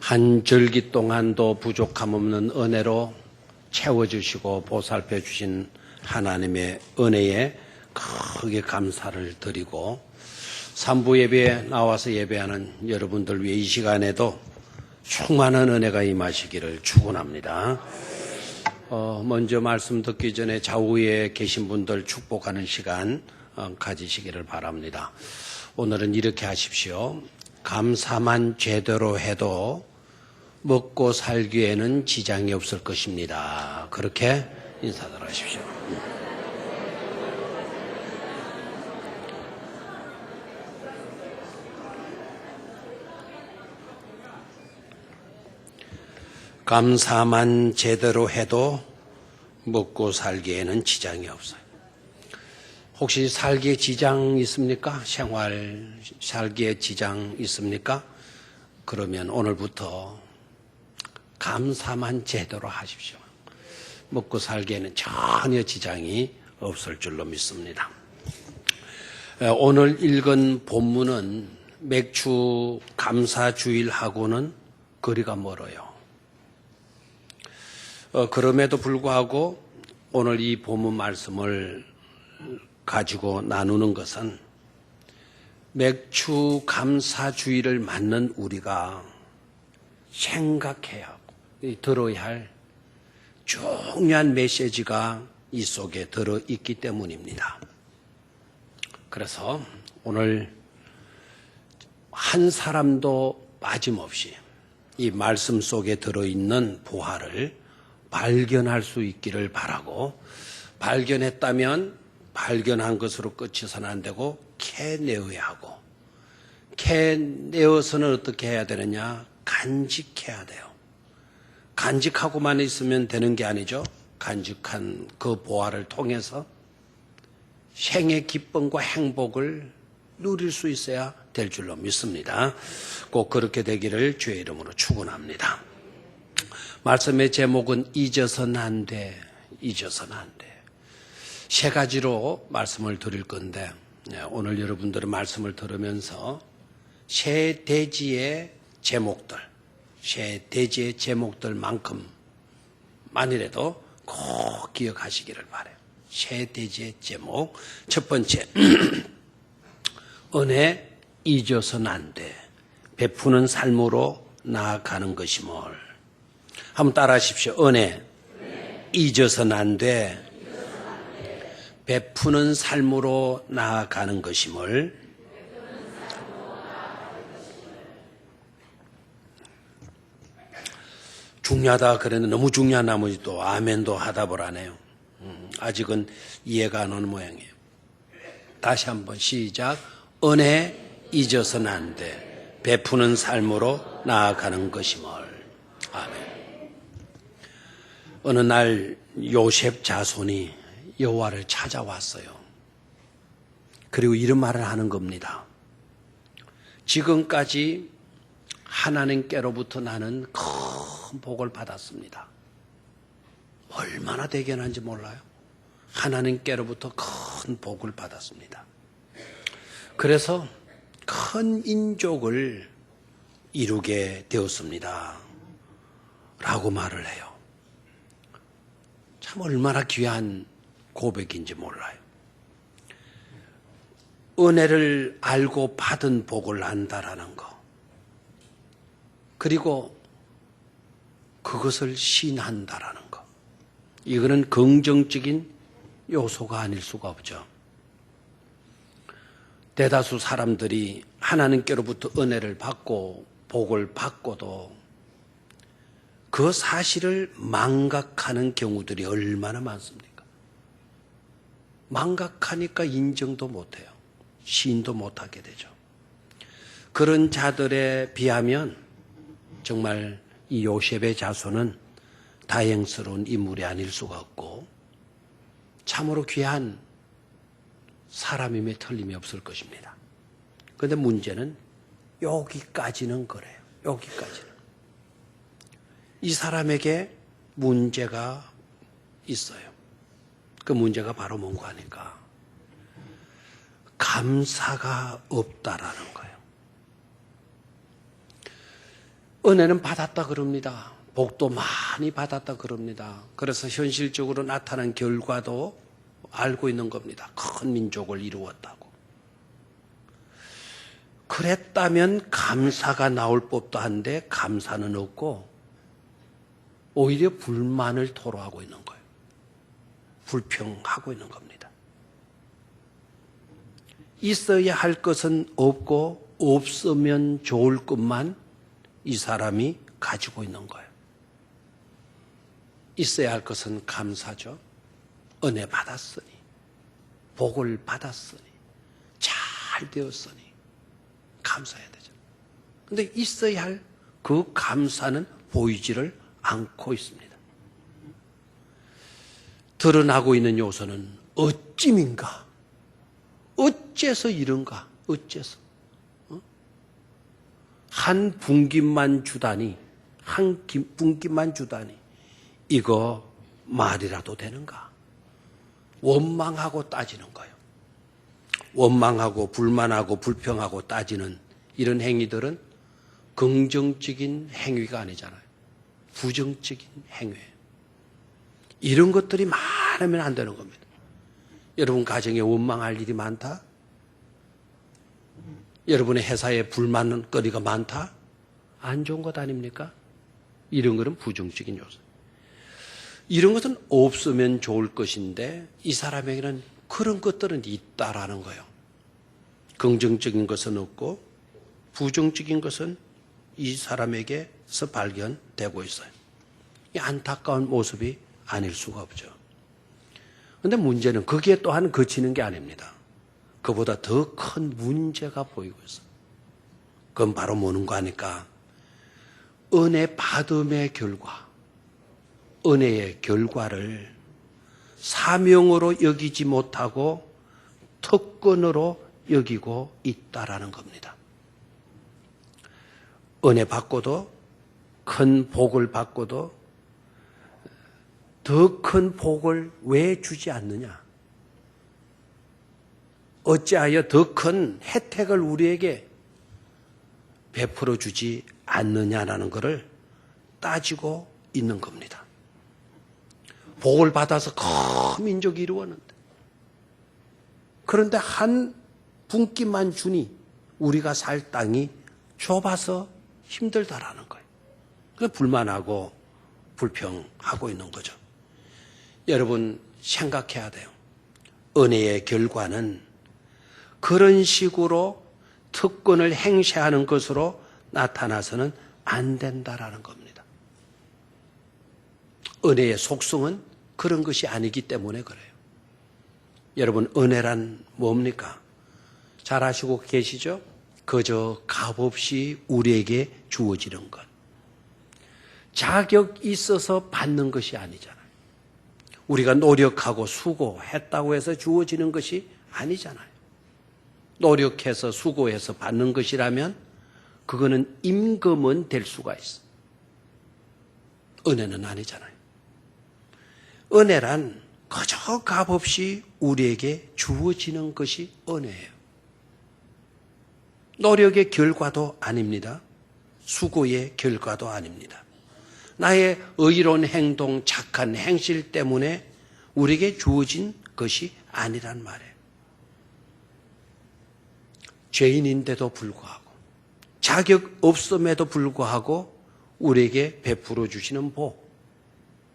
한 절기 동안도 부족함 없는 은혜로 채워주시고 보살펴 주신 하나님의 은혜에 크게 감사를 드리고 삼부 예배에 나와서 예배하는 여러분들 위해 이 시간에도 충만한 은혜가 임하시기를 축원합니다. 먼저 말씀 듣기 전에 좌우에 계신 분들 축복하는 시간 가지시기를 바랍니다. 오늘은 이렇게 하십시오. 감사만 제대로 해도 먹고 살기에는 지장이 없을 것입니다. 그렇게 인사들 하십시오. 감사만 제대로 해도 먹고 살기에는 지장이 없어요. 혹시 살기에 지장 있습니까? 생활, 살기에 지장 있습니까? 그러면 오늘부터 감사만 제대로 하십시오. 먹고 살기에는 전혀 지장이 없을 줄로 믿습니다. 오늘 읽은 본문은 맥주 감사주일하고는 거리가 멀어요. 그럼에도 불구하고 오늘 이 본문 말씀을 가지고 나누는 것은 맥주 감사주의를 맞는 우리가 생각해야 하고 들어야 할 중요한 메시지가 이 속에 들어있기 때문입니다. 그래서 오늘 한 사람도 빠짐없이 이 말씀 속에 들어있는 보화를 발견할 수 있기를 바라고, 발견했다면 발견한 것으로 끝이서는 안 되고 캐내어야 하고, 캐내어서는 어떻게 해야 되느냐? 간직해야 돼요. 간직하고만 있으면 되는 게 아니죠. 간직한 그 보화를 통해서 생의 기쁨과 행복을 누릴 수 있어야 될 줄로 믿습니다. 꼭 그렇게 되기를 주의 이름으로 축원합니다. 말씀의 제목은 잊어서는 안 돼, 잊어서는 안 돼. 세 가지로 말씀을 드릴 건데 오늘 여러분들은 말씀을 들으면서 세 대지의 제목들만큼만이라도 꼭 기억하시기를 바라요. 세 대지의 제목. 첫 번째, 은혜 잊어서는 안 돼. 베푸는 삶으로 나아가는 것임을. 한번 따라 하십시오. 은혜 잊어서는 안 돼. 베푸는 삶으로 나아가는 것임을. 중요하다 그랬는데 너무 중요한 나머지 또 아멘도 하답을 하네요. 아직은 이해가 안 오는 모양이에요. 다시 한번 시작. 은혜 잊어서는 안 돼. 베푸는 삶으로 나아가는 것임을. 아멘. 어느 날 요셉 자손이 여호와를 찾아왔어요. 그리고 이런 말을 하는 겁니다. 지금까지 하나님께로부터 나는 큰 복을 받았습니다. 얼마나 대견한지 몰라요. 하나님께로부터 큰 복을 받았습니다. 그래서 큰 인족을 이루게 되었습니다. 라고 말을 해요. 참 얼마나 귀한 고백인지 몰라요. 은혜를 알고 받은 복을 안다라는 거. 그리고 그것을 신한다라는 거. 이거는 긍정적인 요소가 아닐 수가 없죠. 대다수 사람들이 하나님께로부터 은혜를 받고 복을 받고도 그 사실을 망각하는 경우들이 얼마나 많습니까? 망각하니까 인정도 못해요. 시인도 못하게 되죠. 그런 자들에 비하면 정말 이 요셉의 자손은 다행스러운 인물이 아닐 수가 없고 참으로 귀한 사람임에 틀림이 없을 것입니다. 그런데 문제는 여기까지는 그래요. 여기까지는. 이 사람에게 문제가 있어요. 그 문제가 바로 뭔가 하니까 감사가 없다라는 거예요. 은혜는 받았다 그럽니다. 복도 많이 받았다 그럽니다. 그래서 현실적으로 나타난 결과도 알고 있는 겁니다. 큰 민족을 이루었다고. 그랬다면 감사가 나올 법도 한데 감사는 없고 오히려 불만을 토로하고 있는 거예요. 불평하고 있는 겁니다. 있어야 할 것은 없고 없으면 좋을 것만 이 사람이 가지고 있는 거예요. 있어야 할 것은 감사죠. 은혜 받았으니, 복을 받았으니, 잘 되었으니 감사해야 되죠. 그런데 있어야 할 그 감사는 보이지를 않고 있습니다. 드러나고 있는 요소는 어찜인가? 어째서 이런가? 어째서? 한 분깃만 주다니, 한 분깃만 주다니, 이거 말이라도 되는가? 원망하고 따지는 거예요. 원망하고 불만하고 불평하고 따지는 이런 행위들은 긍정적인 행위가 아니잖아요. 부정적인 행위예요. 이런 것들이 많으면 안 되는 겁니다. 여러분 가정에 원망할 일이 많다? 여러분의 회사에 불만거리가 많다? 안 좋은 것 아닙니까? 이런 것은 부정적인 요소. 이런 것은 없으면 좋을 것인데 이 사람에게는 그런 것들은 있다라는 거예요. 긍정적인 것은 없고 부정적인 것은 이 사람에게서 발견되고 있어요. 이 안타까운 모습이 아닐 수가 없죠. 그런데 문제는 거기에 또한 그치는 게 아닙니다. 그보다 더 큰 문제가 보이고 있어요. 그건 바로 뭐는 거 아니까? 은혜 받음의 결과, 은혜의 결과를 사명으로 여기지 못하고 특권으로 여기고 있다라는 겁니다. 은혜 받고도 큰 복을 받고도 더 큰 복을 왜 주지 않느냐? 어찌하여 더 큰 혜택을 우리에게 베풀어 주지 않느냐라는 것을 따지고 있는 겁니다. 복을 받아서 큰 민족이 이루었는데 그런데 한 분깃만 주니 우리가 살 땅이 좁아서 힘들다라는 거예요. 그래서 불만하고 불평하고 있는 거죠. 여러분 생각해야 돼요. 은혜의 결과는 그런 식으로 특권을 행사하는 것으로 나타나서는 안 된다라는 겁니다. 은혜의 속성은 그런 것이 아니기 때문에 그래요. 여러분 은혜란 뭡니까? 잘 아시고 계시죠? 그저 값없이 우리에게 주어지는 것. 자격 있어서 받는 것이 아니잖아요. 우리가 노력하고 수고했다고 해서 주어지는 것이 아니잖아요. 노력해서 수고해서 받는 것이라면 그거는 임금은 될 수가 있어. 은혜는 아니잖아요. 은혜란 그저 값없이 우리에게 주어지는 것이 은혜예요. 노력의 결과도 아닙니다. 수고의 결과도 아닙니다. 나의 의로운 행동, 착한 행실 때문에 우리에게 주어진 것이 아니란 말이에요. 죄인인데도 불구하고 자격 없음에도 불구하고 우리에게 베풀어 주시는 복,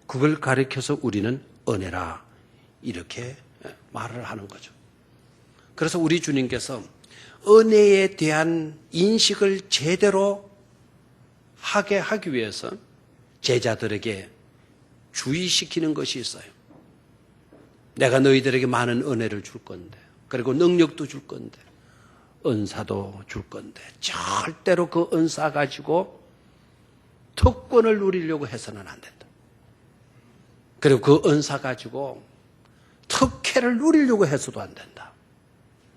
그걸 가리켜서 우리는 은혜라 이렇게 말을 하는 거죠. 그래서 우리 주님께서 은혜에 대한 인식을 제대로 하게 하기 위해서 제자들에게 주의시키는 것이 있어요. 내가 너희들에게 많은 은혜를 줄 건데, 그리고 능력도 줄 건데, 은사도 줄 건데 절대로 그 은사 가지고 특권을 누리려고 해서는 안 된다. 그리고 그 은사 가지고 특혜를 누리려고 해서도 안 된다.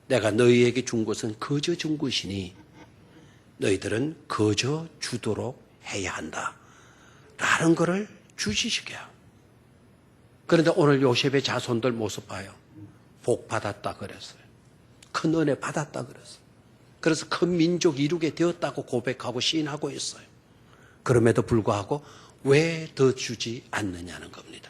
내가 너희에게 준 것은 거저 준 것이니 너희들은 거저 주도록 해야 한다. 라는 것을 주시시게요. 그런데 오늘 요셉의 자손들 모습 봐요. 복 받았다 그랬어요. 큰 은혜 받았다 그랬어요. 그래서 큰 민족 이루게 되었다고 고백하고 시인하고 있어요. 그럼에도 불구하고 왜 더 주지 않느냐는 겁니다.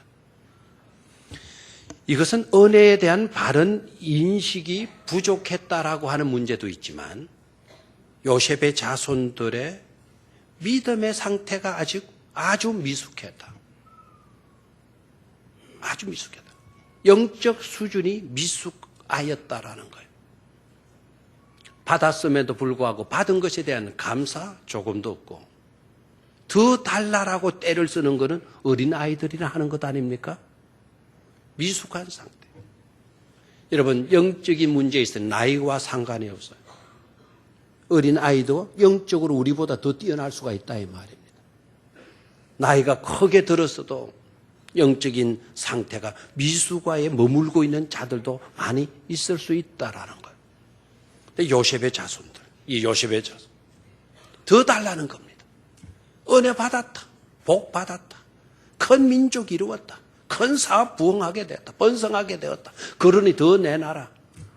이것은 은혜에 대한 바른 인식이 부족했다라고 하는 문제도 있지만 요셉의 자손들의 믿음의 상태가 아주 미숙했다. 아주 미숙했다. 영적 수준이 미숙하였다라는 거예요. 받았음에도 불구하고 받은 것에 대한 감사 조금도 없고 더 달라라고 때를 쓰는 것은 어린아이들이나 하는 것 아닙니까? 미숙한 상태. 여러분 영적인 문제에 있어 나이와 상관이 없어요. 어린아이도 영적으로 우리보다 더 뛰어날 수가 있다 이 말입니다. 나이가 크게 들었어도 영적인 상태가 미숙화에 머물고 있는 자들도 많이 있을 수 있다라는 거예요. 근데 요셉의 자손들, 이 요셉의 자손 더 달라는 겁니다. 은혜 받았다, 복 받았다, 큰 민족 이루었다, 큰 사업 부흥하게 되었다, 번성하게 되었다. 그러니 더 내놔라.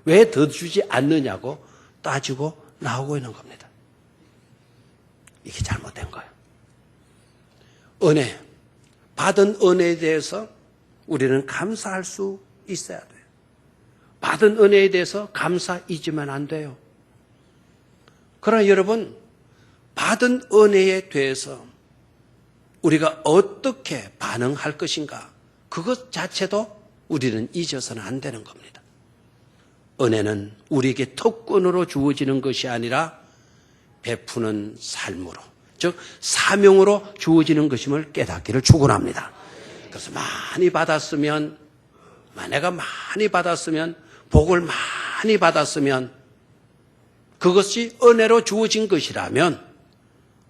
왜 더 주지 않느냐고 따지고 나오고 있는 겁니다. 이게 잘못된 거예요. 은혜, 받은 은혜에 대해서 우리는 감사할 수 있어야 돼요. 받은 은혜에 대해서 감사 잊으면 안 돼요. 그러나 여러분, 받은 은혜에 대해서 우리가 어떻게 반응할 것인가, 그것 자체도 우리는 잊어서는 안 되는 겁니다. 은혜는 우리에게 특권으로 주어지는 것이 아니라 베푸는 삶으로, 즉 사명으로 주어지는 것임을 깨닫기를 축원합니다. 그래서 내가 많이 받았으면, 복을 많이 받았으면 그것이 은혜로 주어진 것이라면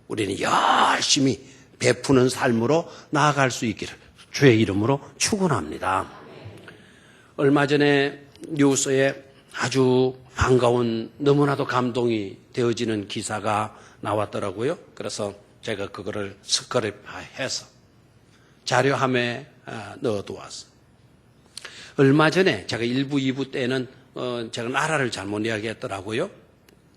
우리는 열심히 베푸는 삶으로 나아갈 수 있기를 주의 이름으로 축원합니다. 얼마 전에 뉴스에 아주 반가운, 너무나도 감동이 되어지는 기사가 나왔더라고요. 그래서 제가 그거를 스크랩해서 자료함에 넣어두었어요. 얼마 전에 제가 1부, 2부 때는 제가 나라를 잘못 이야기했더라고요.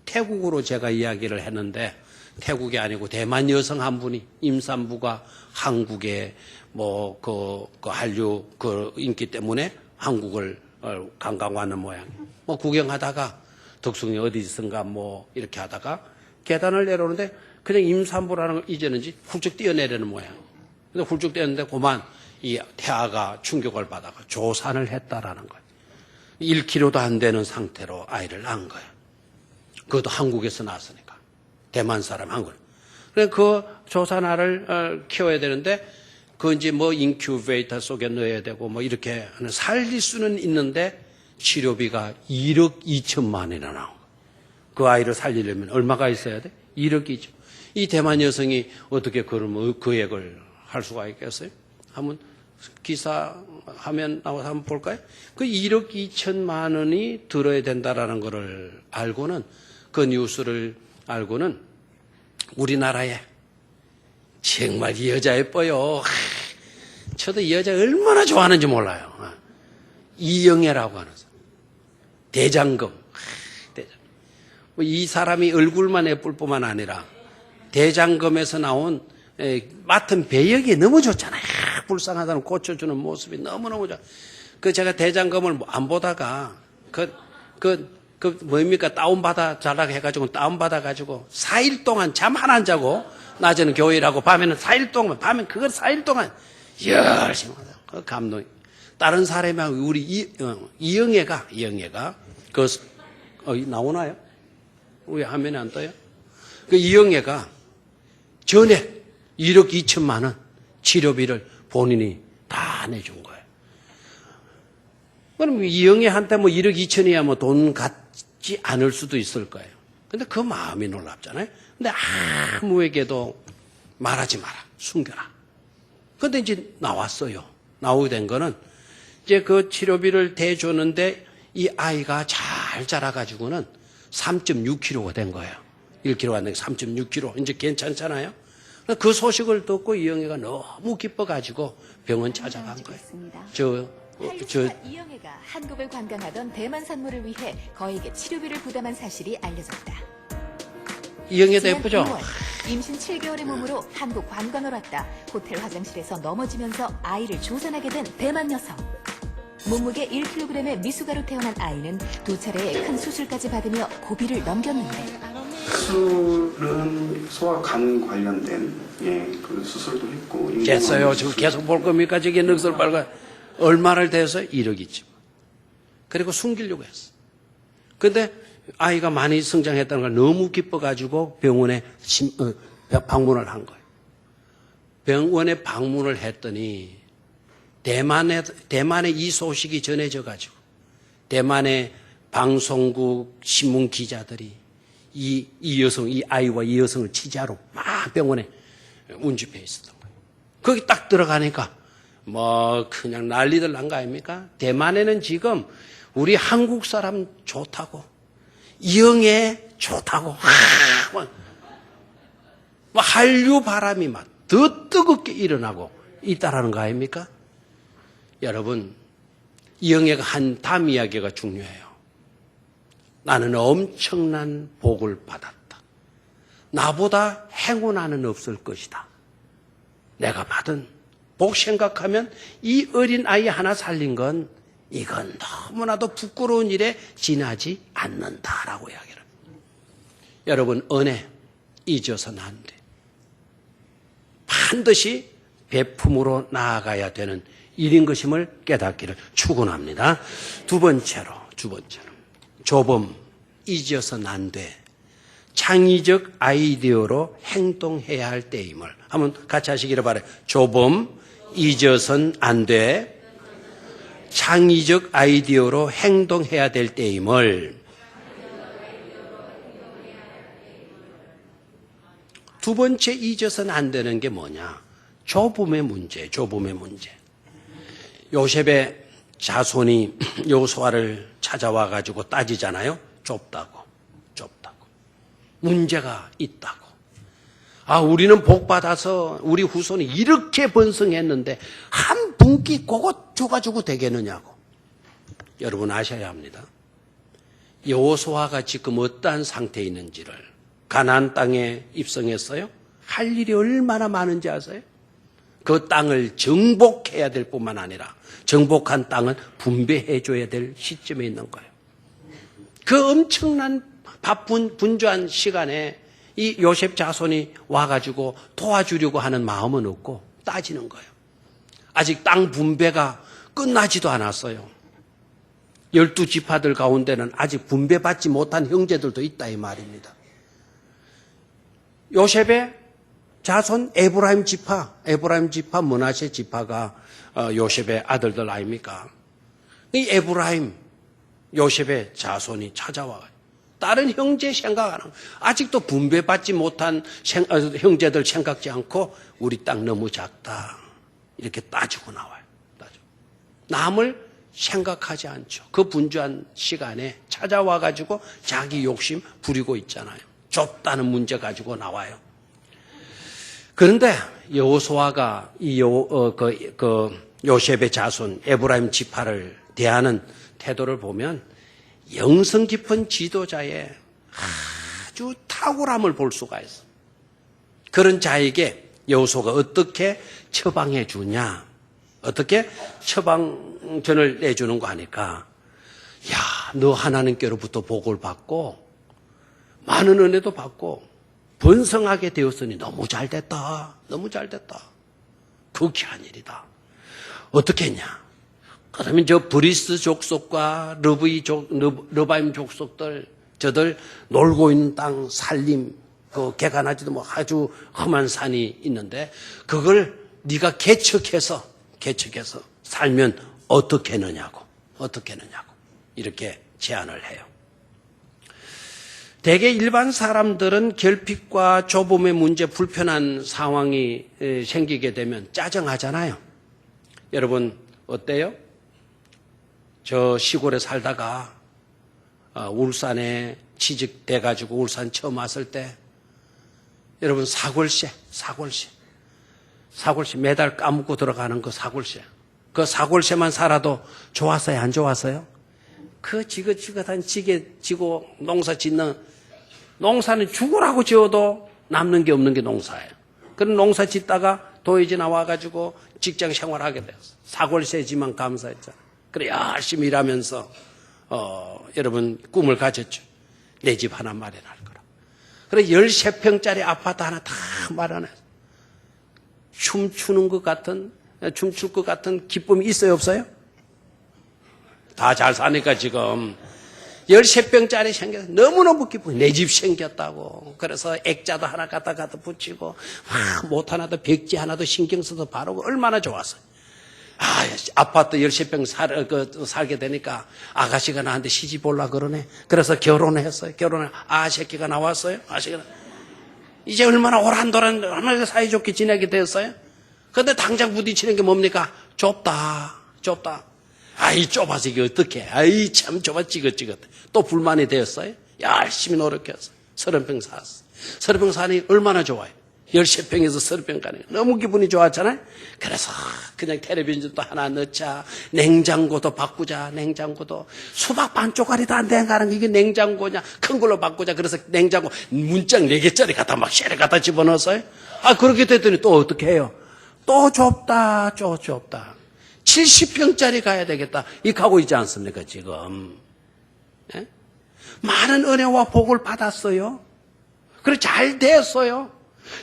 태국으로 제가 이야기를 했는데 태국이 아니고 대만 여성 한 분이 임산부가 한국에 그 한류 그 인기 때문에 한국을 관광 왔는 모양이에요. 구경하다가 덕숭이 어디선가 이렇게 하다가 계단을 내려오는데 그냥 임산부라는 걸 잊었는지 훌쩍 뛰어내리는 모양. 근데 훌쩍 뛰었는데 그만 이 태아가 충격을 받아가 조산을 했다라는 거예요. 1kg도 안 되는 상태로 아이를 낳은 거예요. 그것도 한국에서 낳았으니까. 대만 사람 한국. 그래 그 조산아를 키워야 되는데 그 이제 인큐베이터 속에 넣어야 되고 이렇게 살릴 수는 있는데 치료비가 1억 2천만 원이나 나온 거예요. 그 아이를 살리려면 얼마가 있어야 돼? 1억 2천. 이 대만 여성이 어떻게 그러면 그 액을 할 수가 있겠어요? 한번 기사 화면 나와서 한번 볼까요? 그 1억 2천만 원이 들어야 된다라는 거를 알고는, 그 뉴스를 알고는 우리나라에 정말 이 여자 예뻐요. 저도 이 여자 얼마나 좋아하는지 몰라요. 이영애라고 하는 사람. 대장금. 이 사람이 얼굴만 예쁠 뿐만 아니라 대장금에서 나온 맡은 배역이 너무 좋잖아요. 불쌍하다는 고쳐주는 모습이 너무너무 좋아. 제가 대장금을 안 보다가 뭡니까? 다운받아 자라고 해가지고 다운받아가지고 4일 동안 잠 하나 안 자고 낮에는 교회라고 밤에는 4일 동안, 밤에 그걸 4일 동안 열심히 하다. 그 감동이. 다른 사람이 우리 이영애가 나오나요? 우리 화면에 안 떠요? 그 이영애가 전에 1억 2천만 원 치료비를 본인이 다 내준 거예요. 그럼 이영애한테 1억 2천이야 돈 같지 않을 수도 있을 거예요. 근데 그 마음이 놀랍잖아요. 근데 아무에게도 말하지 마라. 숨겨라. 근데 이제 나왔어요. 나오게 된 거는 이제 그 치료비를 대줬는데 이 아이가 잘 자라가지고는 3.6kg가 된 거예요. 1kg가 안 되고 3.6kg. 이제 괜찮잖아요. 그 소식을 듣고 이영애가 너무 기뻐가지고 병원 찾아간 거예요. 이영애가 한국을 관광하던 대만 산모를 위해 거액의 치료비를 부담한 사실이 알려졌다. 이영애도 예쁘죠? 임신 7개월의 몸으로 한국 관광을 왔다 호텔 화장실에서 넘어지면서 아이를 조산하게 된 대만 여성. 몸무게 1kg의 미숙아로 태어난 아이는 2차례의 큰 수술까지 받으며 고비를 넘겼는데 수술은 소화 간 관련된 그 수술도 했고. 됐어요. 지금 계속 볼 겁니까? 저게 넉살 빨가 얼마를 대서 1억이죠. 그리고 숨기려고 했어. 근데 아이가 많이 성장했다는 걸 너무 기뻐가지고 병원에 방문을 한 거예요. 병원에 방문을 했더니 대만에 이 소식이 전해져가지고 대만의 방송국 신문 기자들이 이 여성, 이 아이와 이 여성을 취재하러 막 병원에 운집해 있었던 거예요. 거기 딱 들어가니까 뭐 그냥 난리들 난 거 아닙니까? 대만에는 지금 우리 한국 사람 좋다고, 영애 좋다고, 한류 바람이 막 더 뜨겁게 일어나고 있다라는 거 아닙니까? 여러분, 영애가 한 담 이야기가 중요해요. 나는 엄청난 복을 받았다. 나보다 행운아는 없을 것이다. 내가 받은 복 생각하면 이 어린 아이 하나 살린 건 이건 너무나도 부끄러운 일에 지나지 않는다라고 이야기를 합니다. 여러분, 은혜 잊어서는 안 돼. 반드시 베품으로 나아가야 되는 일인 것임을 깨닫기를 축원합니다. 두 번째로 조범 잊어서는 안 돼. 창의적 아이디어로 행동해야 할 때임을 한번 같이 하시기를 바라요. 조범 잊어서는 안 돼. 창의적 아이디어로 행동해야 될 때임을. 두 번째 잊어서는 안 되는 게 뭐냐? 조범의 문제. 요셉의 자손이 여호수아를 찾아와 가지고 따지잖아요. 좁다고. 문제가 있다고. 우리는 복 받아서 우리 후손이 이렇게 번성했는데 한 분기 그것 줘가지고 되겠느냐고. 여러분 아셔야 합니다. 여호수아가 지금 어떠한 상태에 있는지를. 가나안 땅에 입성했어요. 할 일이 얼마나 많은지 아세요? 그 땅을 정복해야 될 뿐만 아니라 정복한 땅은 분배해 줘야 될 시점에 있는 거예요. 그 엄청난 바쁜 분주한 시간에 이 요셉 자손이 와가지고 도와주려고 하는 마음은 없고 따지는 거예요. 아직 땅 분배가 끝나지도 않았어요. 12지파들 가운데는 아직 분배받지 못한 형제들도 있다 이 말입니다. 요셉의 자손 에브라임 지파 므낫세 지파가 요셉의 아들들 아닙니까? 이 에브라임 요셉의 자손이 찾아와 다른 형제 생각 안 하고 아직도 분배받지 못한 형제들 생각지 않고 우리 땅 너무 작다 이렇게 따지고 나와요. 남을 생각하지 않죠. 그 분주한 시간에 찾아와 가지고 자기 욕심 부리고 있잖아요. 좁다는 문제 가지고 나와요. 그런데 여호수아가 이 요셉의 자손 에브라임 지파를 대하는 태도를 보면 영성 깊은 지도자의 아주 탁월함을 볼 수가 있어. 그런 자에게 여호수아가 어떻게 처방해 주냐, 어떻게 처방전을 내주는 거 하니까, 야, 너 하나님께로부터 복을 받고 많은 은혜도 받고 번성하게 되었으니 너무 잘 됐다. 극히한 일이다. 어떻게 했냐? 그러면 저 브리스 족속과 르바임 족속들, 저들 놀고 있는 땅 살림, 그 개간하지도 뭐 아주 험한 산이 있는데 그걸 네가 개척해서 살면 어떻게 하느냐고 이렇게 제안을 해요. 대개 일반 사람들은 결핍과 조범의 문제, 불편한 상황이 생기게 되면 짜증하잖아요. 여러분 어때요? 저 시골에 살다가 울산에 취직돼가지고 울산 처음 왔을 때 여러분 사골세 매달 까먹고 들어가는 그 사골세, 그 사골세만 살아도 좋았어요, 안 좋았어요? 그 지긋지긋한 지게 지고 농사 짓는, 농사는 죽으라고 지어도 남는 게 없는 게 농사예요. 그런 농사 짓다가 도예지 나와가지고 직장 생활하게 되었어요. 사골세지만 감사했잖아요. 그래 열심히 일하면서 여러분 꿈을 가졌죠. 내 집 하나 마련할 거라. 그래 13평짜리 아파트 하나 다 마련해서 춤출 것 같은 기쁨이 있어요 없어요? 다 잘 사니까 지금 13평짜리 생겨서 너무너무 기쁘고 내 집 생겼다고. 그래서 액자도 하나 갖다 붙이고 못 하나도 백지 하나도 신경 써서 바르고 얼마나 좋았어요. 아파트 13평 살게 되니까 아가씨가 나한테 시집 올라 그러네. 그래서 결혼했어요. 새끼가 나왔어요. 이제 얼마나 오란도란 얼마나 사이좋게 지내게 됐어요. 근데 당장 부딪히는 게 뭡니까? 좁다. 아이 좁아서 이게 어떡해. 아이 참 좁아 찌긋찌긋. 또 불만이 되었어요. 열심히 노력해서 30평 살았어요. 30평 사니 얼마나 좋아요. 13평에서 30평 가는 게 너무 기분이 좋았잖아요. 그래서 그냥 텔레비전도 하나 넣자. 냉장고도 바꾸자. 냉장고도 수박 반 쪼가리도 안 되는 게 이게 냉장고냐. 큰 걸로 바꾸자. 그래서 냉장고 문짝 4개짜리 갖다 막 쉐를 갖다 집어넣었어요. 그렇게 됐더니 또 어떻게 해요? 또 좁다. 70평짜리 가야 되겠다. 이 가고 있지 않습니까 지금. 예? 많은 은혜와 복을 받았어요. 그래 잘 됐어요.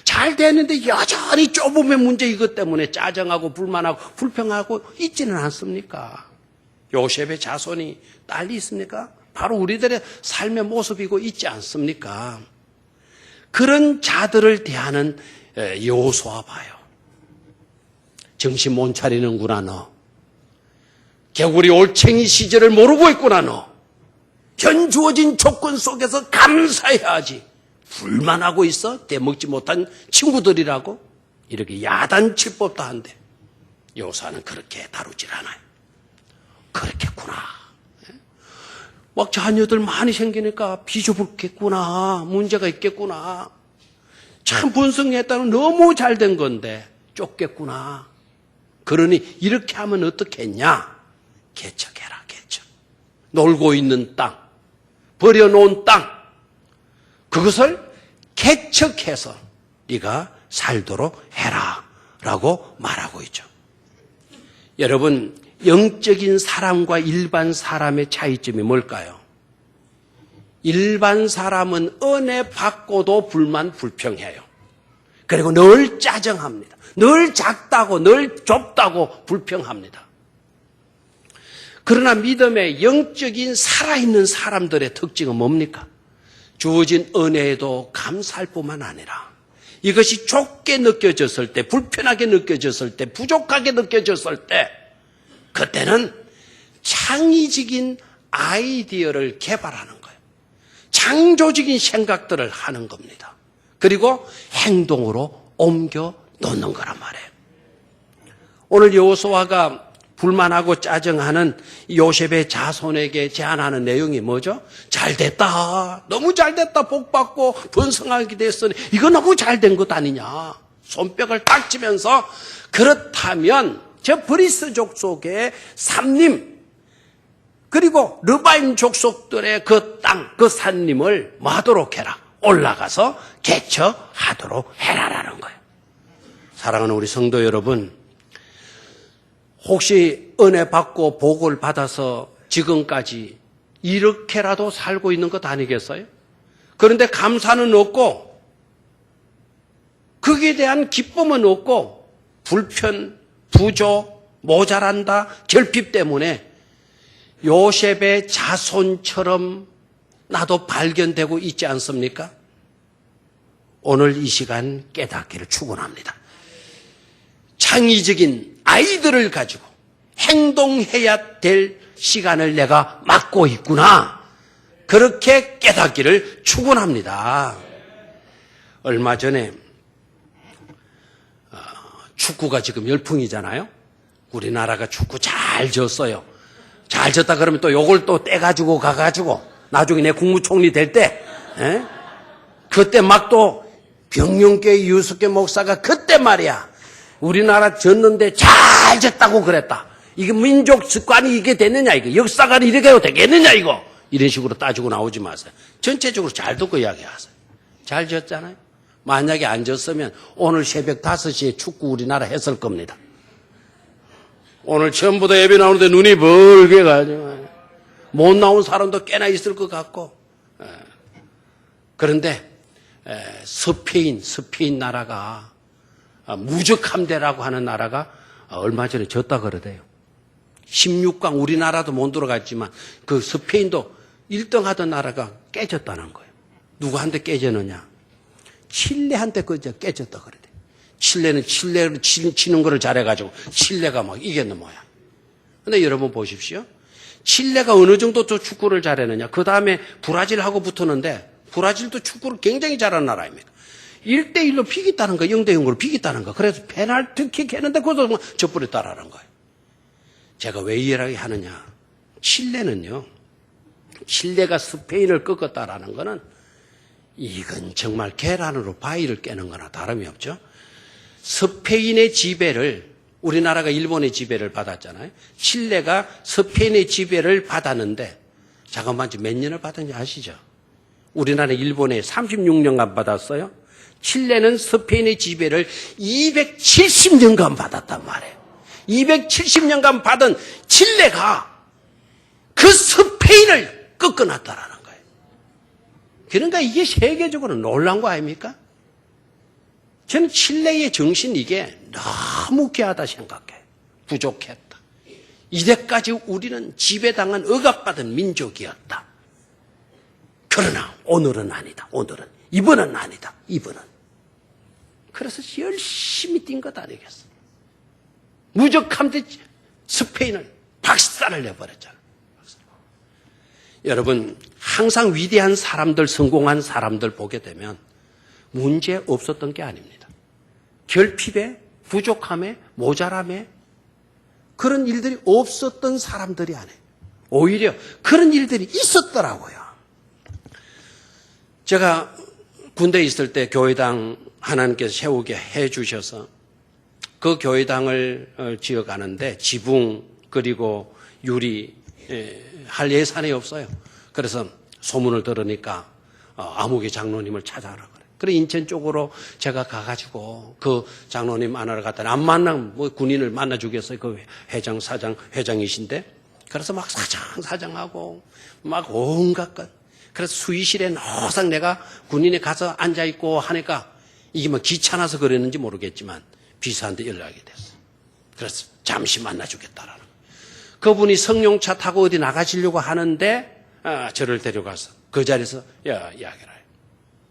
잘 됐는데 여전히 좁으면 문제 이것 때문에 짜증하고 불만하고 불평하고 있지는 않습니까? 요셉의 자손이 딸이 있습니까? 바로 우리들의 삶의 모습이고 있지 않습니까? 그런 자들을 대하는 여호수아 봐요. 정신 못 차리는구나 너. 개구리 올챙이 시절을 모르고 있구나 너. 현 주어진 조건 속에서 감사해야지. 불만하고 있어? 떼먹지 못한 친구들이라고? 이렇게 야단칠 법도 한데 여호수아는 그렇게 다루질 않아요. 그렇겠구나. 막 자녀들 많이 생기니까 비좁겠구나. 문제가 있겠구나. 참 번성했다는 너무 잘된 건데 좁겠구나. 그러니 이렇게 하면 어떻겠냐? 개척해라, 개척. 놀고 있는 땅, 버려놓은 땅, 그것을 개척해서 네가 살도록 해라 라고 말하고 있죠. 여러분, 영적인 사람과 일반 사람의 차이점이 뭘까요? 일반 사람은 은혜 받고도 불만 불평해요. 그리고 늘 짜증합니다. 늘 작다고, 늘 좁다고 불평합니다. 그러나 믿음의 영적인 살아있는 사람들의 특징은 뭡니까? 주어진 은혜에도 감사할 뿐만 아니라 이것이 좁게 느껴졌을 때, 불편하게 느껴졌을 때, 부족하게 느껴졌을 때 그때는 창의적인 아이디어를 개발하는 거예요. 창조적인 생각들을 하는 겁니다. 그리고 행동으로 옮겨 놓는 거란 말이에요. 오늘 여호수아가 불만하고 짜증하는 요셉의 자손에게 제안하는 내용이 뭐죠? 잘됐다. 너무 잘됐다. 복받고 번성하게 됐으니 이거 너무 잘된 것 아니냐. 손뼉을 딱 치면서 그렇다면 저 브리스 족속의 삼림 그리고 르바임 족속들의 그 땅, 그 산림을 뭐 하도록 해라. 올라가서 개척하도록 해라라는 거예요. 사랑하는 우리 성도 여러분, 혹시 은혜 받고 복을 받아서 지금까지 이렇게라도 살고 있는 것 아니겠어요? 그런데 감사는 없고 거기에 대한 기쁨은 없고 불편, 부족, 모자란다, 결핍 때문에 요셉의 자손처럼 나도 발견되고 있지 않습니까? 오늘 이 시간 깨닫기를 축원합니다. 창의적인 아이들을 가지고 행동해야 될 시간을 내가 맡고 있구나. 그렇게 깨닫기를 축원합니다. 얼마 전에 축구가 지금 열풍이잖아요. 우리나라가 축구 잘 졌어요. 잘 졌다 그러면 또 요걸 또 떼가지고 가가지고 나중에 내 국무총리 될 때 그때 막 또 병영교회 유석계 목사가 그때 말이야. 우리나라 졌는데 잘 졌다고 그랬다. 이게 민족 습관이 이게 됐느냐 이거. 역사가 이렇게 해도 되겠느냐 이거. 이런 식으로 따지고 나오지 마세요. 전체적으로 잘 듣고 이야기하세요. 잘 졌잖아요. 만약에 안 졌으면 오늘 새벽 5시에 축구 우리나라 했을 겁니다. 오늘 처음부터 예배 나오는데 눈이 벌게 가지고 못 나온 사람도 꽤나 있을 것 같고. 그런데 스페인 나라가 무적함대라고 하는 나라가 얼마 전에 졌다 그러대요. 16강 우리나라도 못 들어갔지만 그 스페인도 1등 하던 나라가 깨졌다는 거예요. 누구한테 깨졌느냐? 칠레한테 깨졌다 그래요. 칠레는 칠레로 치는 거를 잘해가지고 칠레가 막 이겼는 모양. 근데 여러분 보십시오. 칠레가 어느 정도 또 축구를 잘했느냐. 그 다음에 브라질하고 붙었는데 브라질도 축구를 굉장히 잘하는 나라입니다. 1대1로 비겼다는 거, 0대0으로 비겼다는 거. 그래서 페널티킥 했는데 그것도 져버렸다라는 거예요. 제가 왜 이해하게 하느냐. 칠레는요. 칠레가 스페인을 꺾었다라는 거는 이건 정말 계란으로 바위를 깨는 거나 다름이 없죠. 스페인의 지배를 우리나라가 일본의 지배를 받았잖아요. 칠레가 스페인의 지배를 받았는데 잠깐만 몇 년을 받았는지 아시죠? 우리나라 일본에 36년간 받았어요. 칠레는 스페인의 지배를 270년간 받았단 말이에요. 270년간 받은 칠레가 그 스페인을 꺾어놨다라는 거예요. 그러니까 이게 세계적으로 놀라운 거 아닙니까? 저는 칠레의 정신 이게 너무 귀하다 생각해요. 부족했다. 이때까지 우리는 지배당한 억압받은 민족이었다. 그러나 오늘은 아니다. 이번은 아니다. 이번은. 그래서 열심히 뛴 것 아니겠어. 무적함대 스페인을 박살을 내버렸잖아. 여러분 항상 위대한 사람들, 성공한 사람들 보게 되면 문제 없었던 게 아닙니다. 결핍에, 부족함에, 모자람에 그런 일들이 없었던 사람들이 아니에요. 오히려 그런 일들이 있었더라고요. 제가 군대에 있을 때 교회당 하나님께서 세우게 해 주셔서 그 교회당을 지어가는데 지붕 그리고 유리 할 예산이 없어요. 그래서 소문을 들으니까 아무개 장로님을 찾아라 그래. 그래 인천 쪽으로 제가 가가지고 그 장로님 만나러 갔더니 안 만나면 뭐 군인을 만나주겠어요. 그 회장 사장 회장이신데 그래서 막 사장하고 막 온갖 것. 그래서 수의실에 항상 내가 군인에 가서 앉아 있고 하니까 이게 뭐 귀찮아서 그랬는지 모르겠지만 비서한테 연락이 됐어. 그래서 잠시 만나주겠다라는. 그분이 성룡차 타고 어디 나가시려고 하는데 저를 데려가서 그 자리에서 이야기를 해요.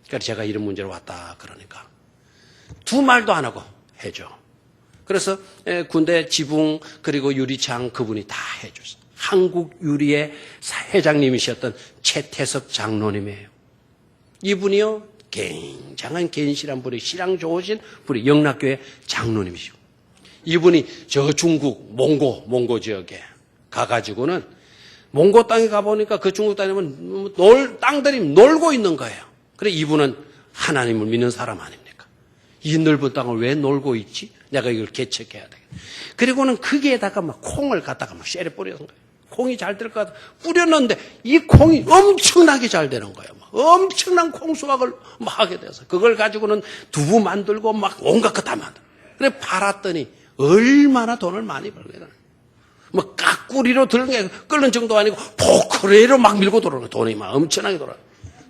그래서 제가 이런 문제로 왔다 그러니까 두 말도 안 하고 해줘. 그래서 군대 지붕 그리고 유리창 그분이 다 해줬어요. 한국유리의 회장님이셨던 최태섭 장로님이에요. 이분이요 굉장한 견실한 분이 신앙 좋으신 분이 영락교회 장로님이시고 이분이 저 중국 몽고 지역에 가가지고는 몽고 땅에 가보니까 그 중국 땅에 땅들이 놀고 있는 거예요. 그래 이분은 하나님을 믿는 사람 아닙니까? 이 넓은 땅을 왜 놀고 있지? 내가 이걸 개척해야 돼. 그리고는 거기에다가 막 콩을 갖다가 막 쎄려 뿌려서 거예요. 콩이 잘 될 것 같아. 뿌렸는데 이 콩이 엄청나게 잘 되는 거예요. 막 엄청난 콩 수확을 막 하게 돼서 그걸 가지고는 두부 만들고 막 온갖 거 다 만들고. 그래 팔았더니 얼마나 돈을 많이 벌게 되나. 뭐 깍구리로 끓는 정도 아니고 포크레로 막 밀고 들어오는 돈이 막 엄청나게 돌아요.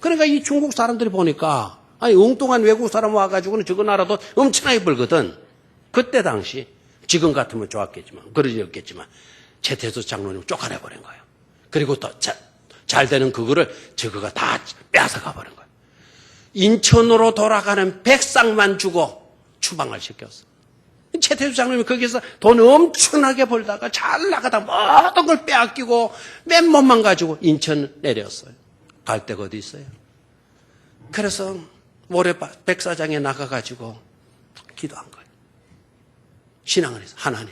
그러니까 이 중국 사람들이 보니까 아니 엉뚱한 외국 사람 와가지고는 저거 나라도 엄청나게 벌거든. 그때 당시 지금 같으면 좋았겠지만 그러지였겠지만 최태수 장로님 쫓아내버린 거예요. 그리고 또 잘 되는 그거를 저거가 다 뺏어가 버린 거예요. 인천으로 돌아가는 백상만 주고 추방을 시켰어. 최태수 장로님이 거기서 돈 엄청나게 벌다가 잘 나가다 모든 걸 빼앗기고 맨몸만 가지고 인천 내렸어요. 갈 데가 어디 있어요. 그래서 모래밭 백사장에 나가가지고 기도한 거예요. 신앙을 해서 하나님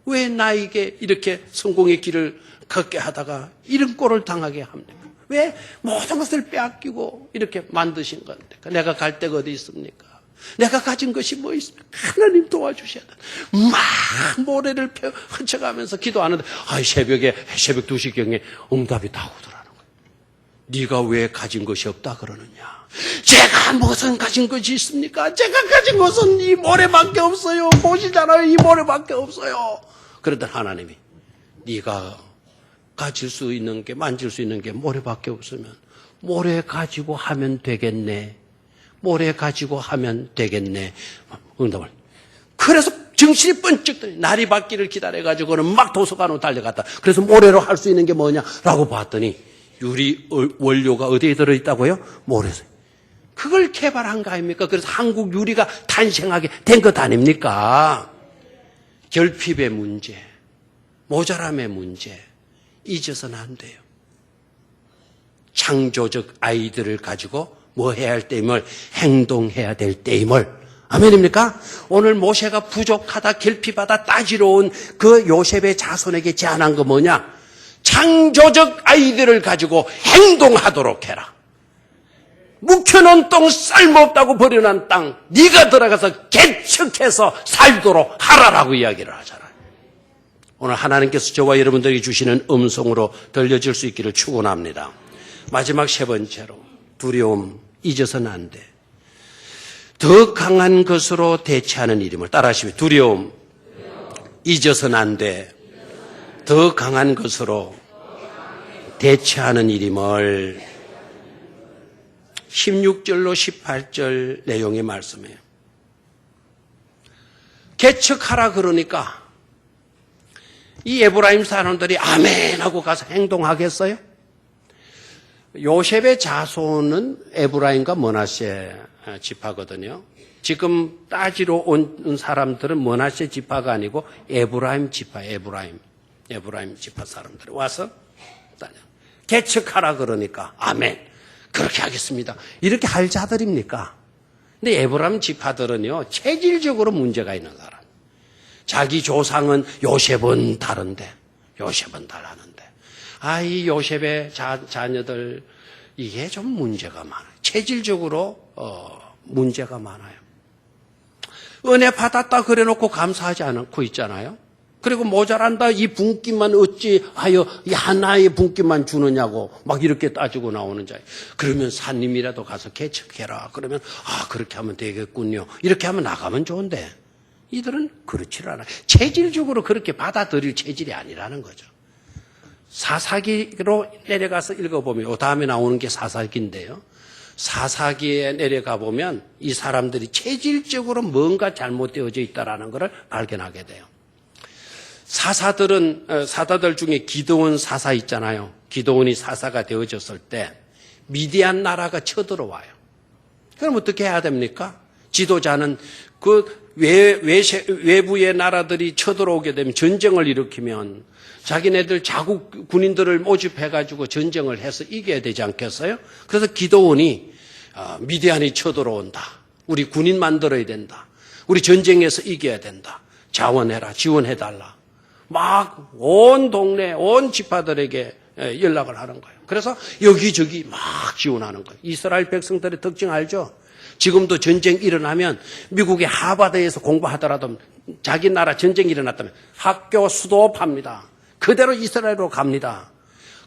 왜 나에게 이렇게 성공의 길을 걷게 하다가 이런 꼴을 당하게 합니까? 왜 모든 것을 빼앗기고 이렇게 만드신 겁니까? 내가 갈 데가 어디 있습니까? 내가 가진 것이 뭐 있습니까? 하나님 도와주셔야 돼. 막 모래를 훔쳐가면서 기도하는데 새벽 2시경에 응답이 다 오더라는 거예요. 네가 왜 가진 것이 없다 그러느냐? 제가 무슨 가진 것이 있습니까? 제가 가진 것은 이 모래밖에 없어요. 보시잖아요. 이 모래밖에 없어요. 그러던 하나님이 네가 가질 수 있는 게, 만질 수 있는 게 모래밖에 없으면 모래 가지고 하면 되겠네. 모래 가지고 하면 되겠네. 응답을. 그래서 정신이 번쩍 드니 날이 밝기를 기다려가지고는 막 도서관으로 달려갔다. 그래서 모래로 할 수 있는 게 뭐냐라고 봤더니 유리 원료가 어디에 들어있다고요? 모래에서. 그걸 개발한 거 아닙니까? 그래서 한국 유리가 탄생하게 된 것 아닙니까? 결핍의 문제, 모자람의 문제 잊어서는 안 돼요. 창조적 아이들을 가지고 뭐 해야 할 때임을, 행동해야 될 때임을. 아멘입니까? 오늘 모세가 부족하다, 결핍하다 따지러 온 그 요셉의 자손에게 제안한 거 뭐냐? 창조적 아이들을 가지고 행동하도록 해라. 묵혀놓은 똥 쓸모없다고 버려놓은 땅 네가 들어가서 개척해서 살도록 하라라고 이야기를 하잖아요. 오늘 하나님께서 저와 여러분들에게 주시는 음성으로 들려질 수 있기를 축원합니다. 마지막 세 번째로 두려움 잊어서는 안 돼. 더 강한 것으로 대체하는 일임을 따라하시면 두려움 잊어서는 안 돼. 더 강한 것으로 대체하는 일임을 16절로 18절 내용의 말씀이에요. 개척하라 그러니까 이 에브라임 사람들이 아멘 하고 가서 행동하겠어요? 요셉의 자손은 에브라임과 머나세 지파거든요. 지금 따지러 온 사람들은 머나세 지파가 아니고 에브라임 지파, 에브라임 지파 사람들이 와서 개척하라 그러니까 아멘 그렇게 하겠습니다. 이렇게 할 자들입니까? 근데 에브라임 지파들은요 체질적으로 문제가 있는 사람. 자기 조상은 요셉은 다른데 요셉은 달랐는데 이 요셉의 자녀들 이게 좀 문제가 많아요. 체질적으로 문제가 많아요. 은혜 받았다 그래놓고 감사하지 않고 있잖아요. 그리고 모자란다 이 분깃만 어찌하여 이 하나의 분깃만 주느냐고 막 이렇게 따지고 나오는 자예요. 그러면 산님이라도 가서 개척해라. 그러면 그렇게 하면 되겠군요. 이렇게 하면 나가면 좋은데 이들은 그렇지 않아요. 체질적으로 그렇게 받아들일 체질이 아니라는 거죠. 사사기로 내려가서 읽어보면 이 다음에 나오는 게 사사기인데요. 사사기에 내려가 보면 이 사람들이 체질적으로 뭔가 잘못되어져 있다는 것을 발견하게 돼요. 사사들 중에 기드온 사사 있잖아요. 기드온이 사사가 되어졌을 때 미디안 나라가 쳐들어와요. 그럼 어떻게 해야 됩니까? 지도자는 그 외부의 나라들이 쳐들어오게 되면 전쟁을 일으키면 자기네들 자국 군인들을 모집해가지고 전쟁을 해서 이겨야 되지 않겠어요? 그래서 기드온이 미디안이 쳐들어온다. 우리 군인 만들어야 된다. 우리 전쟁에서 이겨야 된다. 자원해라. 지원해달라. 막 온 동네, 온 지파들에게 연락을 하는 거예요. 그래서 여기저기 막 지원하는 거예요. 이스라엘 백성들의 특징 알죠? 지금도 전쟁 일어나면 미국의 하버드에서 공부하더라도 자기 나라 전쟁이 일어났다면 학교 수도합니다. 그대로 이스라엘로 갑니다.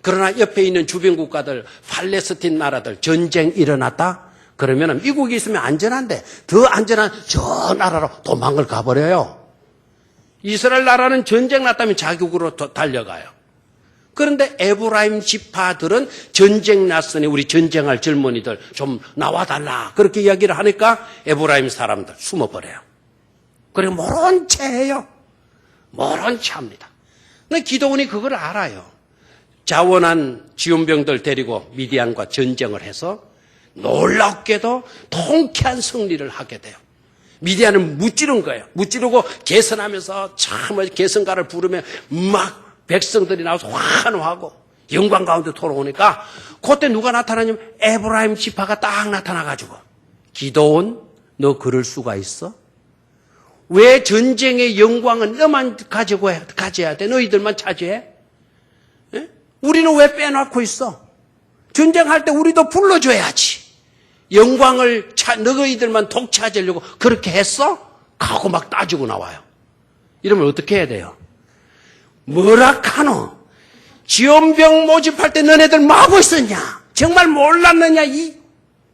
그러나 옆에 있는 주변 국가들, 팔레스틴 나라들 전쟁 일어났다? 그러면 미국이 있으면 안전한데 더 안전한 저 나라로 도망을 가버려요. 이스라엘 나라는 전쟁 났다면 자국으로 달려가요. 그런데 에브라임 지파들은 전쟁 났으니 우리 전쟁할 젊은이들 좀 나와달라. 그렇게 이야기를 하니까 에브라임 사람들 숨어버려요. 그리고 모른 채 해요. 모른 채 합니다. 근데 기드온이 그걸 알아요. 자원한 지원병들 데리고 미디안과 전쟁을 해서 놀랍게도 통쾌한 승리를 하게 돼요. 미디안은 무찌른 거예요. 무찌르고 개선하면서 참 개선가를 부르며 막 백성들이 나와서 환호하고 영광 가운데 돌아오니까 그때 누가 나타나냐면 에브라임 지파가 딱 나타나가지고 기드온 너 그럴 수가 있어? 왜 전쟁의 영광은 너만 가져야 돼? 너희들만 차지해? 에? 우리는 왜 빼놓고 있어? 전쟁할 때 우리도 불러줘야지. 영광을 너희들만 독차지하려고 그렇게 했어? 하고 막 따지고 나와요. 이러면 어떻게 해야 돼요? 뭐라 카노? 지원병 모집할 때 너네들 뭐 하고 있었냐? 정말 몰랐느냐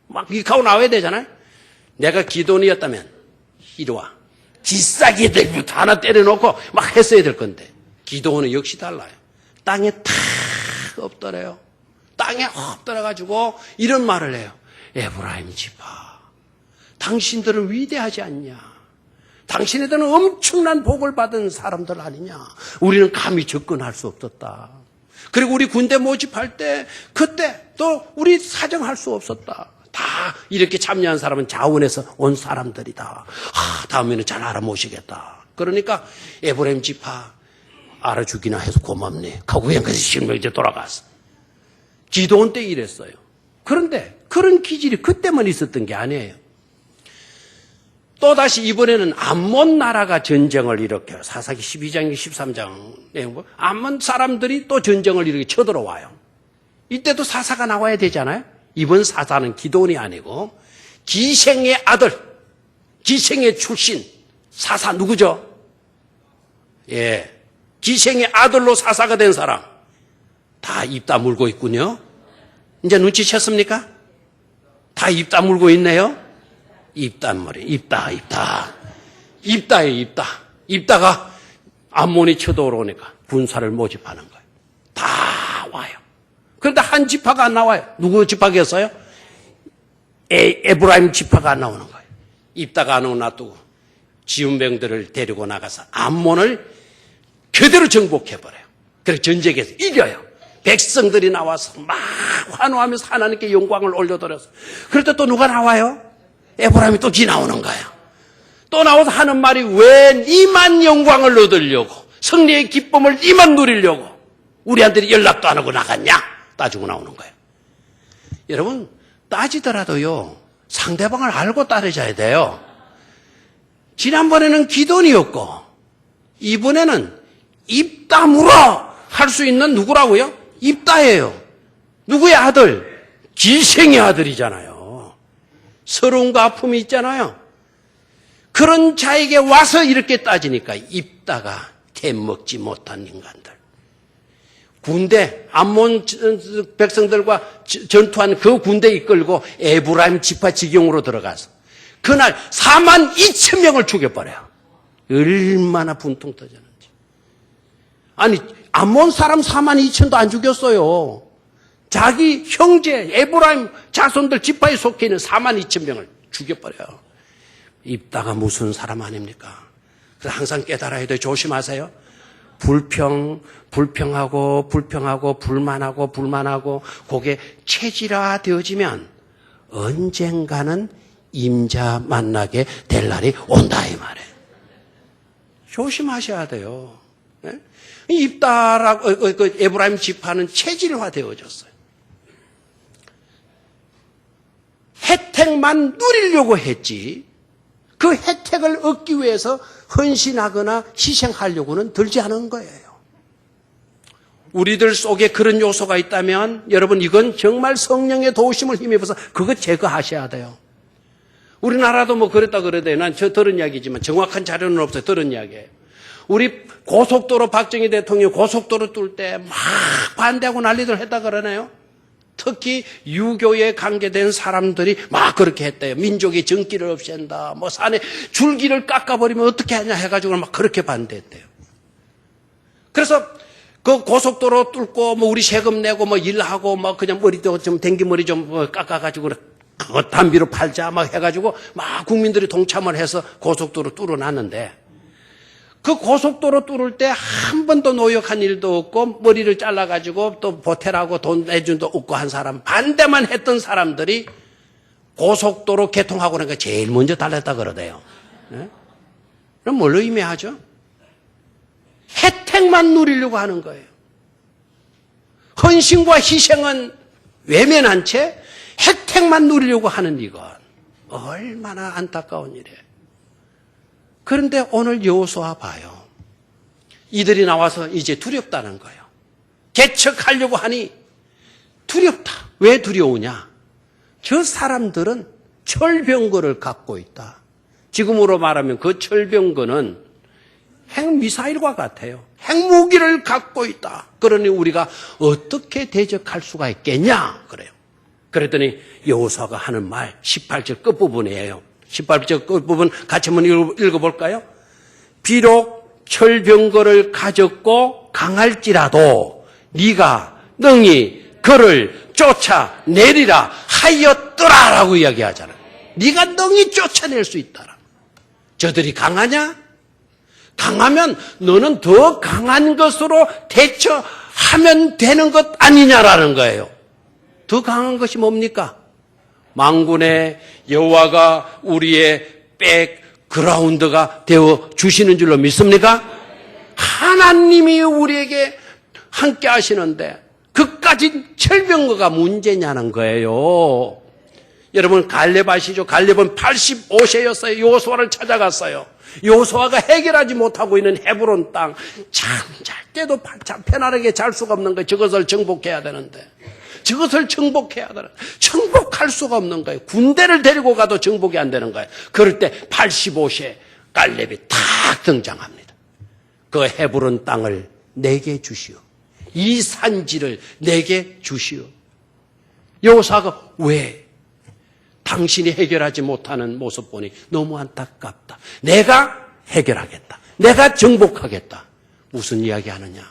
막 이렇게 나와야 되잖아요. 내가 기도원이었다면 이리 와. 기싸게 대부터 하나 때려놓고 막 했어야 될 건데 기도원은 역시 달라요. 땅에 탁 엎드려요. 땅에 엎드려가지고 이런 말을 해요. 에브라임 지파, 당신들은 위대하지 않냐? 당신네들은 엄청난 복을 받은 사람들 아니냐? 우리는 감히 접근할 수 없었다. 그리고 우리 군대 모집할 때 그때 또 우리 사정할 수 없었다. 다 이렇게 참여한 사람은 자원에서 온 사람들이다. 다음에는 잘 알아모시겠다. 그러니까 에브라임 지파 알아주기나 해서 고맙네. 하고 그냥 그래서 실명제 돌아갔어. 기도원 때 이랬어요. 그런데 그런 기질이 그때만 있었던 게 아니에요. 또다시 이번에는 암몬 나라가 전쟁을 일으켜요. 사사기 12장, 13장 내용. 암몬 사람들이 또 전쟁을 이렇게 쳐들어와요. 이때도 사사가 나와야 되잖아요. 이번 사사는 기도원이 아니고 기생의 아들, 기생의 출신 사사 누구죠? 예, 기생의 아들로 사사가 된 사람 다 입 다물고 있군요. 이제 눈치챘습니까? 다 입 다물고 있네요. 입단머리, 입다가 암몬이 쳐들어오니까 군사를 모집하는 거예요. 다 와요. 그런데 한 지파가 안 나와요. 누구 지파겠어요? 에브라임 지파가 안 나오는 거예요. 입다가 안 오고 놔두고 지훈병들을 데리고 나가서 암몬을 그대로 정복해버려요. 그래서 전쟁에서 이겨요. 백성들이 나와서 막 환호하면서 하나님께 영광을 올려드려서. 그럴 때 또 누가 나와요? 에브라임이 또 나오는 거예요. 또 나와서 하는 말이 왜 니만 영광을 얻으려고 승리의 기쁨을 니만 누리려고 우리한테 연락도 안 하고 나갔냐? 따지고 나오는 거예요. 여러분 따지더라도요 상대방을 알고 따르셔야 돼요. 지난번에는 기돈이었고 이번에는 입다물어 할 수 있는 누구라고요? 입다예요. 누구의 아들? 기생의 아들이잖아요. 서러움과 아픔이 있잖아요. 그런 자에게 와서 이렇게 따지니까 입다가 대먹지 못한 인간들. 군대, 암몬 백성들과 전투한 그 군대 이끌고 에브라임 지파 지경으로 들어가서 그날 42,000명을 죽여버려요. 얼마나 분통 터졌는지. 아니 암몬 사람 42,000도 안 죽였어요. 자기 형제 에브라임 자손들 지파에 속해 있는 42,000명을 죽여버려요. 입다가 무슨 사람 아닙니까? 그래서 항상 깨달아야 돼요. 조심하세요. 불평하고 불만하고 그게 체질화되어지면 언젠가는 임자 만나게 될 날이 온다 이 말이에요. 조심하셔야 돼요. 네? 입다라고 에브라임 지파는 체질화되어졌어요. 혜택만 누리려고 했지 그 혜택을 얻기 위해서 헌신하거나 희생하려고는 들지 않은 거예요. 우리들 속에 그런 요소가 있다면 여러분 이건 정말 성령의 도우심을 힘입어서 그거 제거하셔야 돼요. 우리나라도 뭐 그랬다 그러대. 난 저 들은 이야기지만 정확한 자료는 없어요. 들은 이야기예요. 우리 고속도로 박정희 대통령이 고속도로 뚫을 때 막 반대하고 난리들 했다 그러네요. 특히 유교에 관계된 사람들이 막 그렇게 했대요. 민족의 정기를 없앤다. 뭐 산에 줄기를 깎아버리면 어떻게 하냐 해가지고 막 그렇게 반대했대요. 그래서 그 고속도로 뚫고 뭐 우리 세금 내고 뭐 일하고 뭐 그냥 머리도 좀 댕기머리 좀 깎아가지고 그거 담비로 팔자 막 해가지고 막 국민들이 동참을 해서 고속도로 뚫어놨는데 그 고속도로 뚫을 때 한 번도 노역한 일도 없고 머리를 잘라가지고 또 보태라고 돈 내준 도 없고 한 사람 반대만 했던 사람들이 고속도로 개통하고 나니까 제일 먼저 달렸다 그러대요. 네? 그럼 뭘 의미하죠? 혜택만 누리려고 하는 거예요. 헌신과 희생은 외면한 채 혜택만 누리려고 하는 이건 얼마나 안타까운 일이에요. 그런데 오늘 여호수아 봐요. 이들이 나와서 이제 두렵다는 거예요. 개척하려고 하니 두렵다. 왜 두려우냐? 저 사람들은 철병거를 갖고 있다. 지금으로 말하면 그 철병거는 핵미사일과 같아요. 핵무기를 갖고 있다. 그러니 우리가 어떻게 대적할 수가 있겠냐? 그래요. 그랬더니 여호수아가 하는 말 18절 끝부분이에요. 18절 끝부분 같이 한번 읽어볼까요? 비록 철병거를 가졌고 강할지라도 네가 능히 그를 쫓아내리라 하였더라라고 이야기하잖아요. 네가 능히 쫓아낼 수 있다라. 저들이 강하냐? 강하면 너는 더 강한 것으로 대처하면 되는 것 아니냐라는 거예요. 더 강한 것이 뭡니까? 만군의 여호와가 우리의 백그라운드가 되어 주시는 줄로 믿습니까? 하나님이 우리에게 함께 하시는데 그까지 철병거가 문제냐는 거예요. 여러분 갈렙 아시죠? 갈렙은 85세였어요. 여호수아를 찾아갔어요. 여호수아가 해결하지 못하고 있는 헤브론 땅, 잠잘 때도 편안하게 잘 수가 없는 거예요. 저것을 정복해야 되는데. 저것을 정복해야 되는, 정복할 수가 없는 거예요. 군대를 데리고 가도 정복이 안 되는 거예요. 그럴 때 85세 갈렙이 탁 등장합니다. 그 헤브론 땅을 내게 주시오. 이 산지를 내게 주시오. 여호수아가 왜? 당신이 해결하지 못하는 모습 보니 너무 안타깝다. 내가 해결하겠다. 내가 정복하겠다. 무슨 이야기 하느냐?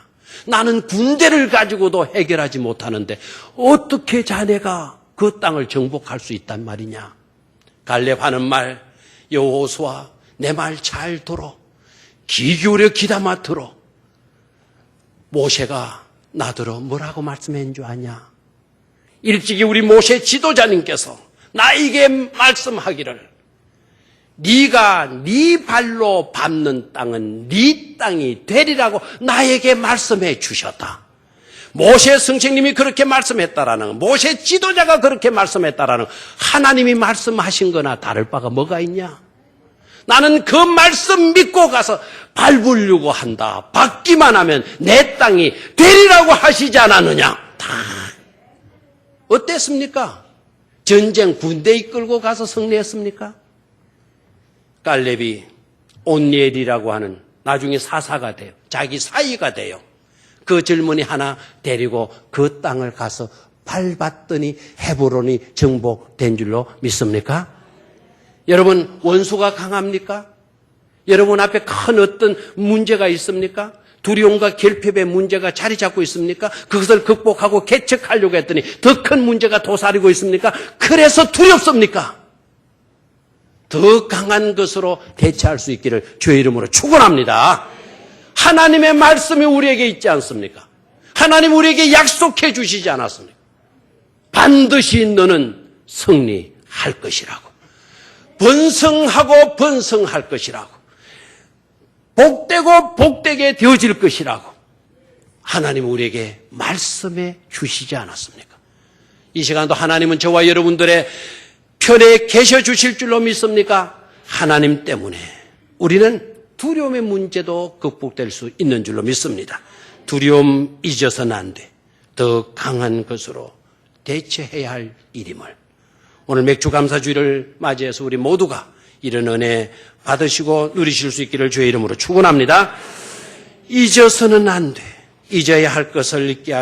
나는 군대를 가지고도 해결하지 못하는데 어떻게 자네가 그 땅을 정복할 수 있단 말이냐? 갈렙 하는 말, 여호수아 내 말 잘 들어. 귀 기울여 귀담아 들어. 모세가 나더러 뭐라고 말씀한 줄 아냐? 일찍이 우리 모세 지도자님께서 나에게 말씀하기를 네가 네 발로 밟는 땅은 네 땅이 되리라고 나에게 말씀해 주셨다. 모세 선생님이 그렇게 말씀했다라는, 모세 지도자가 그렇게 말씀했다라는, 하나님이 말씀하신 거나 다를 바가 뭐가 있냐? 나는 그 말씀 믿고 가서 밟으려고 한다. 밟기만 하면 내 땅이 되리라고 하시지 않았느냐? 다 어땠습니까? 전쟁 군대 이끌고 가서 승리했습니까? 갈렙이 온니엘이라고 하는 나중에 사사가 돼요. 자기 사위가 돼요. 그 젊은이 하나 데리고 그 땅을 가서 밟았더니 헤브론이 정복된 줄로 믿습니까? 여러분 원수가 강합니까? 여러분 앞에 큰 어떤 문제가 있습니까? 두려움과 결핍의 문제가 자리 잡고 있습니까? 그것을 극복하고 개척하려고 했더니 더 큰 문제가 도사리고 있습니까? 그래서 두렵습니까? 더 강한 것으로 대처할 수 있기를 주의 이름으로 축원합니다. 하나님의 말씀이 우리에게 있지 않습니까? 하나님 우리에게 약속해 주시지 않았습니까? 반드시 너는 승리할 것이라고. 번성하고 번성할 것이라고. 복되고 복되게 되어질 것이라고 하나님 우리에게 말씀해 주시지 않았습니까? 이 시간도 하나님은 저와 여러분들의 편에 계셔 주실 줄로 믿습니까? 하나님 때문에 우리는 두려움의 문제도 극복될 수 있는 줄로 믿습니다. 두려움 잊어서는 안 돼. 더 강한 것으로 대처해야 할 일임을. 오늘 맥주감사주의를 맞이해서 우리 모두가 이런 은혜 받으시고 누리실 수 있기를 주의 이름으로 축원합니다. 잊어서는 안 돼. 잊어야 할 것을 잊게